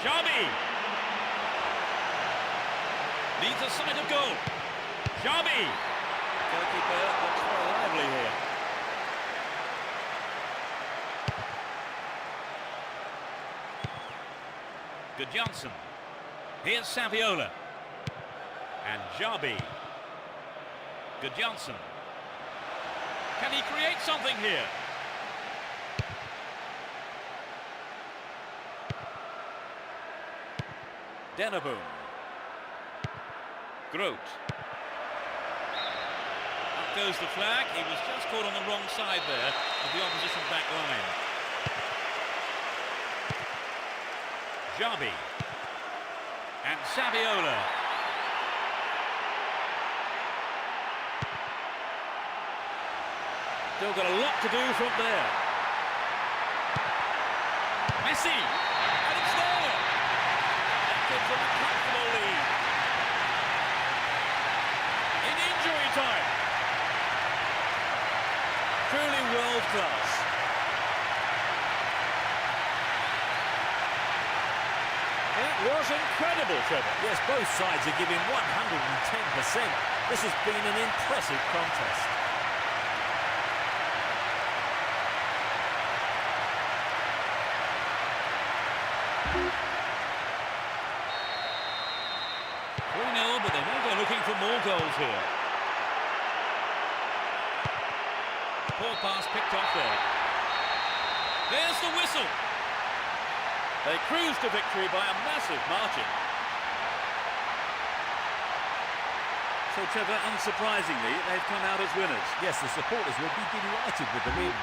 S1: Xabi! Needs a sight of goal. Xabi! Goalkeeper looks very lively here. Gudjonsson. Here's Saviola. And Xabi. Gudjonsson. Can he create something here? Deneboom. Groot. Up goes the flag. He was just caught on the wrong side there of the opposition back line. Xabi. And Saviola. Still got a lot to do from there. Messi. And it's there. That gives them a comfortable lead. In injury time. Truly world class. It was incredible, Trevor.
S2: Yes, both sides are giving 110%. This has been an impressive contest.
S1: But they know they're looking for more goals here. Poor pass picked off there. There's the whistle. They cruise to victory by a massive margin. So, Trevor, unsurprisingly, they've come out as winners.
S2: Yes, the supporters will be delighted with the win.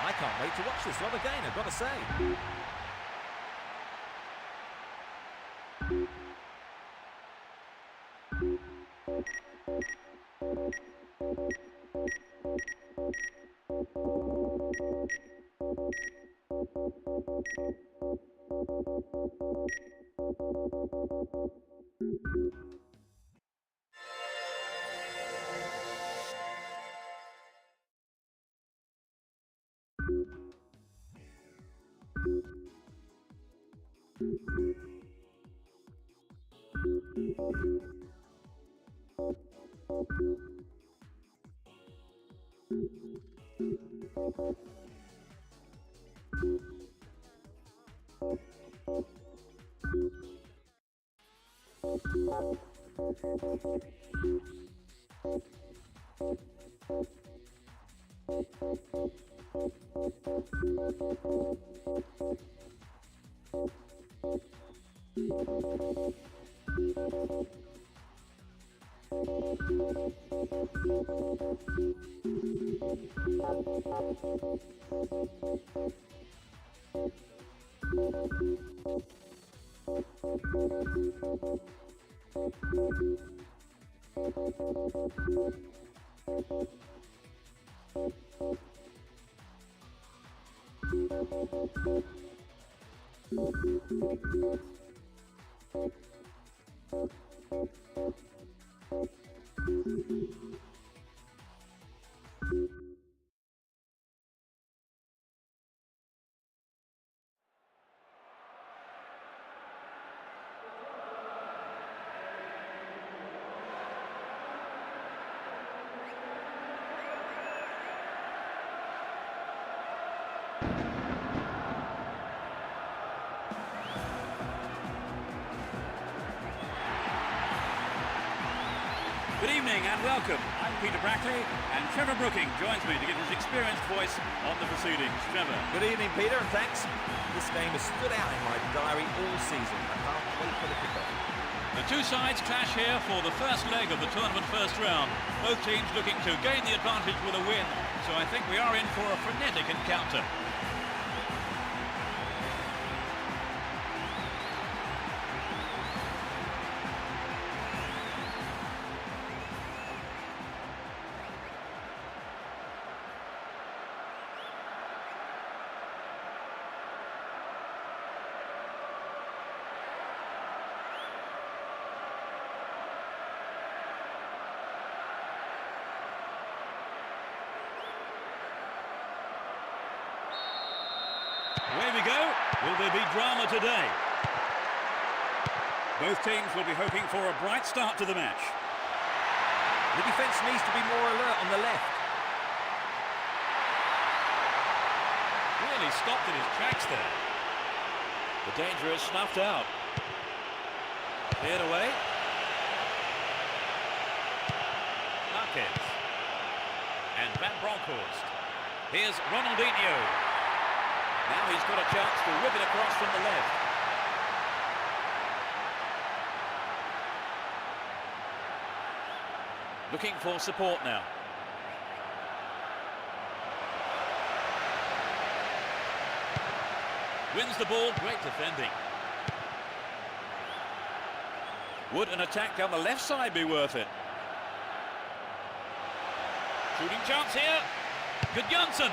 S2: I can't wait to watch this lot again, I've got to say.
S1: Good evening and welcome. I'm Peter Brackley and Trevor Brooking joins me to give his experienced voice on the proceedings. Trevor.
S2: Good evening, Peter, and thanks. This game has stood out in my diary all season. I can't wait for the kickoff.
S1: The two sides clash here for the first leg of the tournament first round. Both teams looking to gain the advantage with a win, so I think we are in for a frenetic encounter. Away we go. Will there be drama today? Both teams will be hoping for a bright start to the match.
S2: The defence needs to be more alert on the left.
S1: Really stopped in his tracks there. The danger is snuffed out. Cleared away. Marquez. And Van Bronckhorst. Here's Ronaldinho. Now he's got a chance to whip it across from the left. Looking for support now. Wins the ball, great defending. Would an attack down the left side be worth it? Shooting chance here. Good Janssen.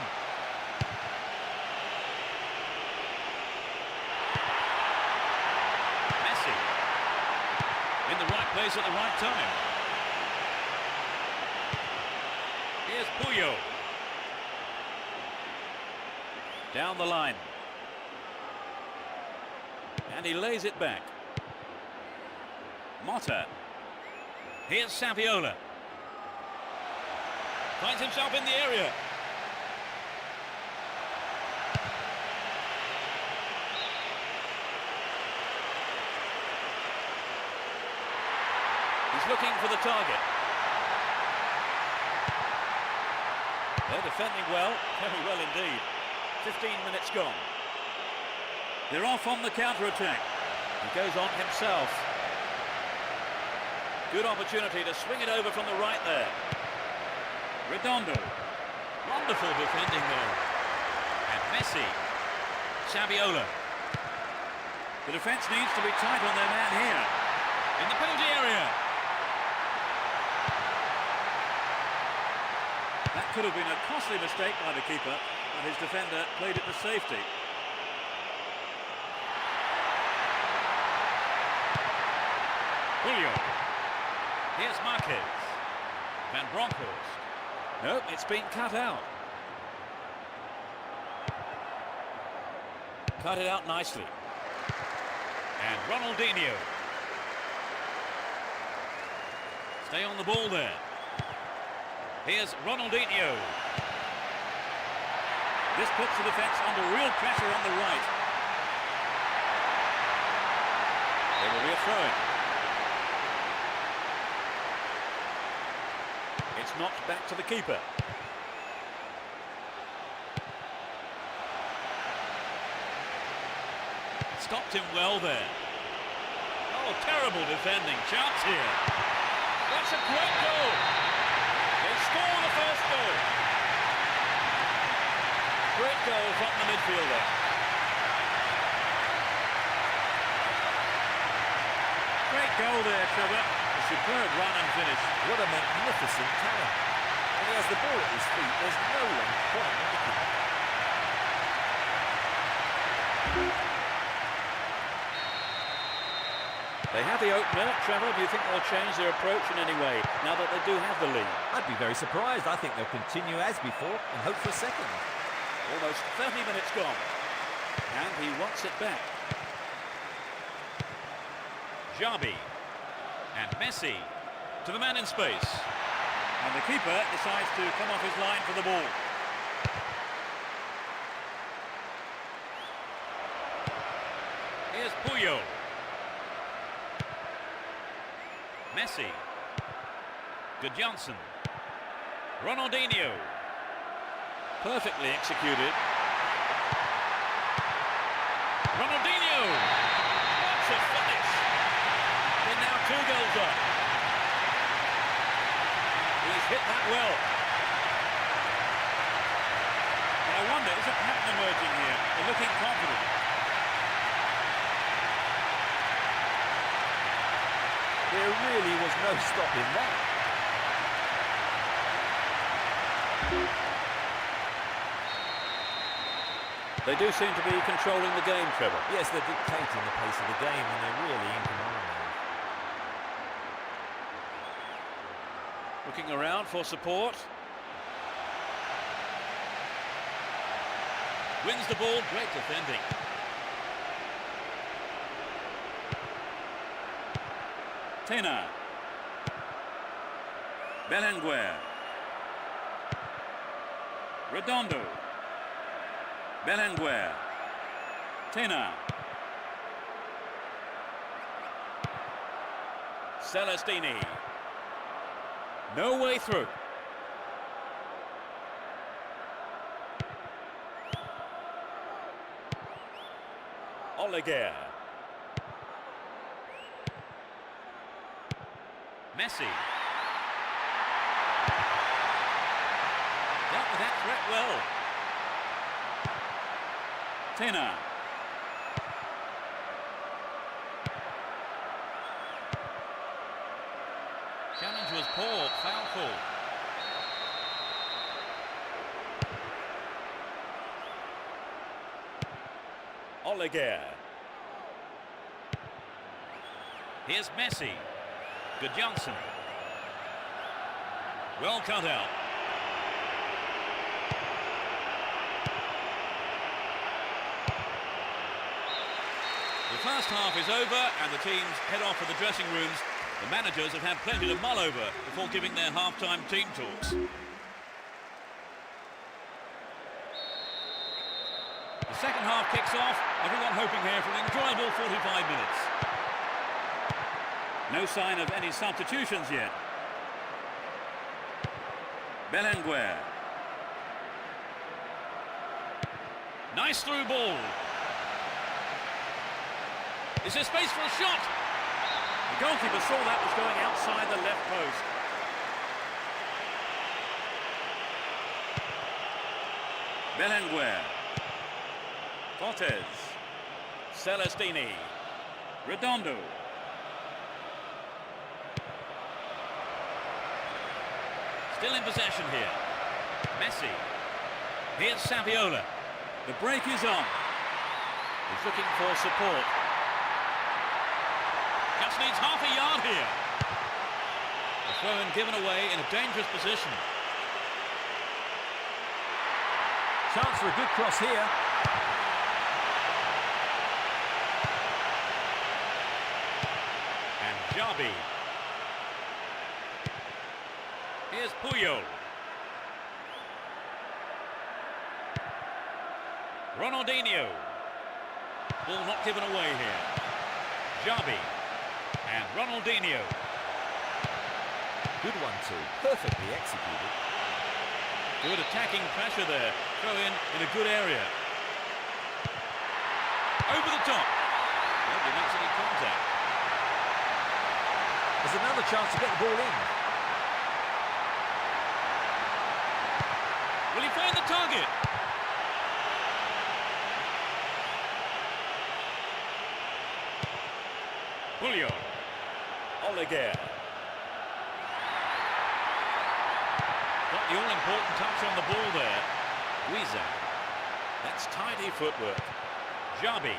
S1: In the right place at the right time. Here's Puyo. Down the line. And he lays it back. Motta. Here's Saviola. Finds himself in the area. Looking for the target. They're defending well, very well indeed. 15 minutes gone. They're off on the counter-attack. He goes on himself. Good opportunity to swing it over from the right there. Redondo. Wonderful defending there. And Messi. Saviola. The defence needs to be tight on their man here. In the penalty area. That could have been a costly mistake by the keeper, but his defender played it to safety. Julio. Here's Marquez. Van Bronckhorst. Nope, it's been cut out. Cut it out nicely. And Ronaldinho. Stay on the ball there. Here's Ronaldinho. This puts the defence under real pressure on the right. There will be a throw-in. It's knocked back to the keeper. Stopped him well there. Oh, terrible defending. Chance here. That's a great goal. They score the first goal. Great goal from the midfielder. Great goal there, Trevor. A superb run and finish.
S2: What a magnificent talent. When he has the ball at his feet, there's no one quite like him.
S1: They have the opener. Trevor, do you think they'll change their approach in any way now that they do have the lead?
S2: I'd be very surprised. I think they'll continue as before and hope for a second.
S1: Almost 30 minutes gone. And he wants it back. Xabi. And Messi to the man in space. And the keeper decides to come off his line for the ball. Here's Puyol. Messi. Gudjonsson. Ronaldinho. Perfectly executed. Ronaldinho. What a finish. They're now 2 goals up. He's hit that well. And I wonder, is a pattern emerging here? They're looking confident.
S2: There really was no stopping that.
S1: They do seem to be controlling the game, Trevor.
S2: Yes, they're dictating the pace of the game and they're really in command now.
S1: Looking around for support. Wins the ball, great defending. Tena. Belenguer. Redondo. Belenguer. Tena. Celestini. No way through. Oleguer. Messi. Dealt with that threat well. Tena. Challenge was poor, foul call. Oleguer. Here's Messi. Gudjonsson. Well cut out. The first half is over and the teams head off to the dressing rooms. The managers have had plenty to mull over before giving their half-time team talks. The second half kicks off, everyone hoping here for an enjoyable 45 minutes. No sign of any substitutions yet. Belenguer. Nice through ball. Is there space for a shot? The goalkeeper saw that was going outside the left post. Belenguer. Cortez. Celestini. Redondo. Still in possession here. Messi. Here's Saviola. The break is on. He's looking for support. Just needs half a yard here. The throw-in given away in a dangerous position.
S2: Chance for a good cross here.
S1: And Xabi. Here's Puyol. Ronaldinho. Ball not given away here. Xabi. And Ronaldinho.
S2: Good one too, perfectly executed.
S1: Good attacking pressure there. Throw in a good area. Over the top. Nobody makes any contact.
S2: There's another chance to get the ball in.
S1: Will he find the target? Julio. Oliger. Got the all-important touch on the ball there. Guiza. That's tidy footwork. Jabi.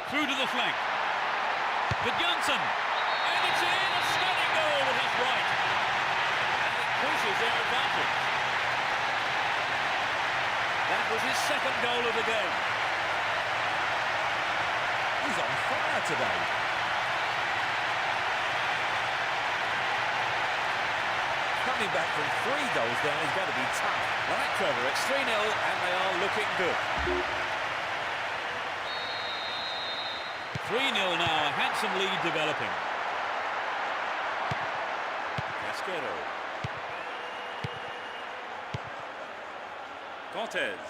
S1: Through to the flank. Gudjonsson. And it's in. A stunning goal with his right. And it pushes their advantage. That was his second goal of the game.
S2: He's on fire today. Coming back from 3 goals down is going to be tough.
S1: Right, Trevor, it's 3-0 and they are looking good. 3-0 now, a handsome lead developing. Casquero. Cortez.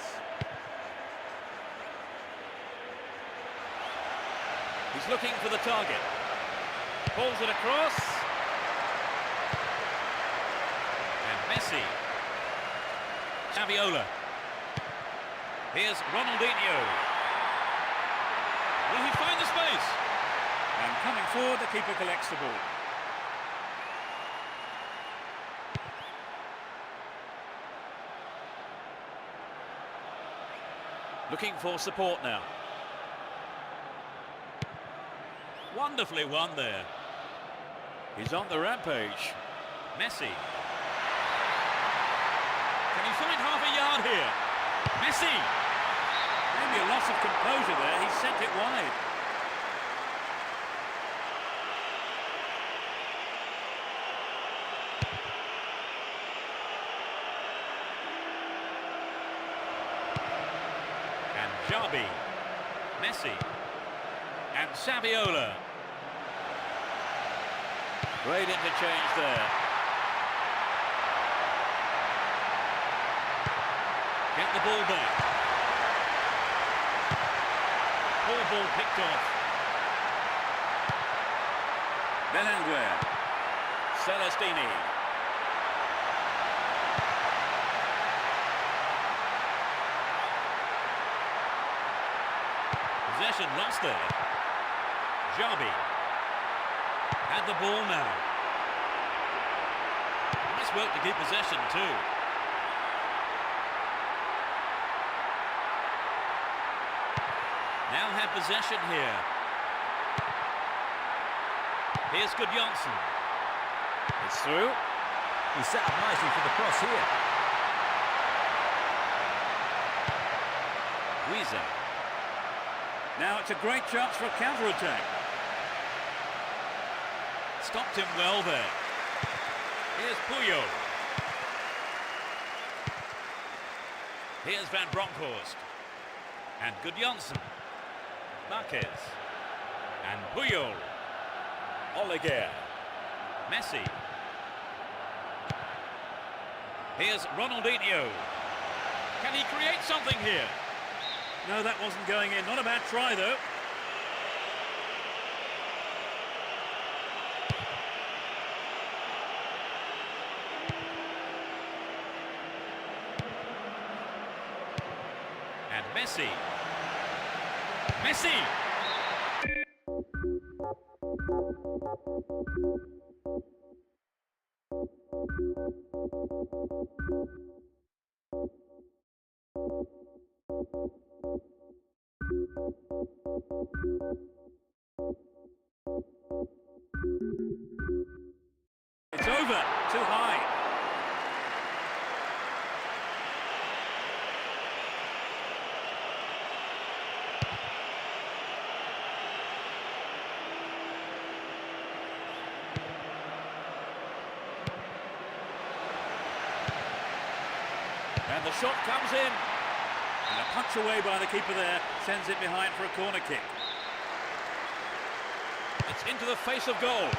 S1: He's looking for the target. Pulls it across. And Messi. Saviola. Here's Ronaldinho. Will he find the space? And coming forward, the keeper collects the ball. Looking for support now. Wonderfully won there. He's on the rampage. Messi. Can he find half a yard here? Messi. Maybe a loss of composure there. He sent it wide. And Jabi. Messi. And Saviola. Great interchange there. Get the ball back. Poor ball picked off. Belenguer. Celestini. Possession lost there. Jabi. Had the ball now. Nice work to keep possession too. Now have possession here. Here's Gudjonsson. It's through.
S2: He set up nicely for the cross here.
S1: Guiza. Now it's a great chance for a counter-attack. Stopped him well there. Here's Puyo. Here's Van Bronckhorst. And Gudjonsson. Marquez. And Puyol. Oliger. Messi. Here's Ronaldinho. Can he create something here? No, that wasn't going in. Not a bad try, though. And Messi. Messi! It's over. Too high. And the shot comes in. And a punch away by the keeper there sends it behind for a corner kick. It's into the face of goal.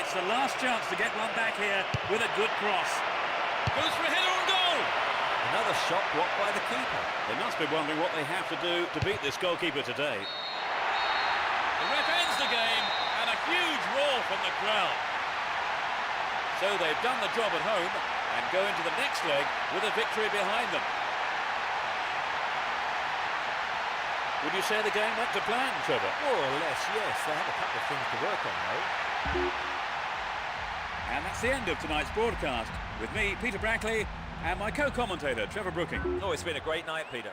S1: It's the last chance to get one back here with a good cross. Goes for a header on goal.
S2: Another shot blocked by the keeper.
S1: They must be wondering what they have to do to beat this goalkeeper today. The ref ends the game, and a huge roar from the crowd. So they've done the job at home and go into the next leg with a victory behind them. Would you say the game went to plan, Trevor?
S2: More or less, yes. They have a couple of things to work on, though.
S1: And that's the end of tonight's broadcast. With me, Peter Brackley, and my co-commentator, Trevor Brooking.
S2: Oh, it's been a great night, Peter.